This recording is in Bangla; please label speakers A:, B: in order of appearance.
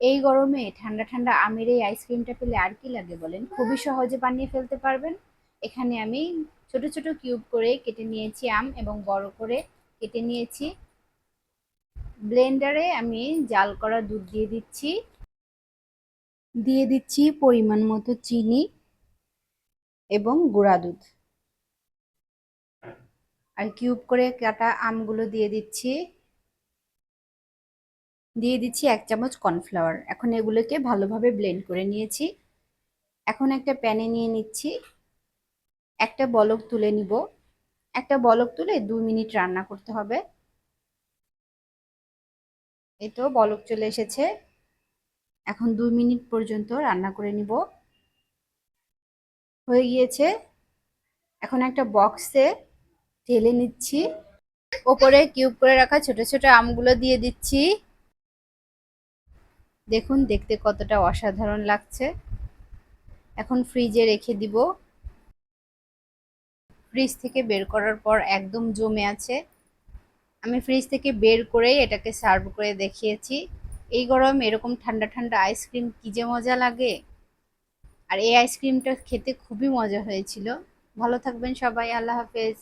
A: এই গরমে ঠান্ডা ঠান্ডা আমের এই আইসক্রিমটা পেলে আর কি লাগে বলেন, খুবই সহজে বানিয়ে ফেলতে পারবেন। এখানে আমি ছোট ছোট কিউব করে কেটে নিয়েছি আম এবং বড় করে কেটে নিয়েছি। ব্লেন্ডারে আমি জাল করা দুধ দিয়ে দিচ্ছি, দিয়ে দিচ্ছি পরিমাণ মতো চিনি এবং গুঁড়া দুধ, আর কিউব করে কাটা আমগুলো দিয়ে দিচ্ছি, দিয়ে দিচ্ছি 1 চামচ কর্নফ্লাওয়ার। এখন এগুলোকে ভালোভাবে ব্লেন্ড করে নিয়েছি। এখন একটা প্যানে নিয়ে নিচ্ছি, একটা বলক তুলে নিব। একটা বলক তুলে 2 মিনিট রান্না করতে হবে। এই তো বলক চলে এসেছে, এখন 2 মিনিট পর্যন্ত রান্না করে নিব। হয়ে গিয়েছে। এখন একটা বক্সে ঢেলে নিচ্ছি, ওপরে কিউব করে রাখা ছোট ছোট আমগুলো দিয়ে দিচ্ছি। দেখুন দেখতে কতটা অসাধারণ লাগছে। এখন ফ্রিজে রেখে দিব। ফ্রিজ থেকে বের করার পর একদম জমে আছে। আমি ফ্রিজ থেকে বের করেই এটাকে সার্ভ করে দেখিয়েছি। এই গরমে এরকম ঠান্ডা ঠান্ডা আইসক্রিম কি যে মজা লাগে। আর এই আইসক্রিমটা খেতে খুবই মজা হয়েছিল। ভালো থাকবেন সবাই, আল্লাহ হাফেজ।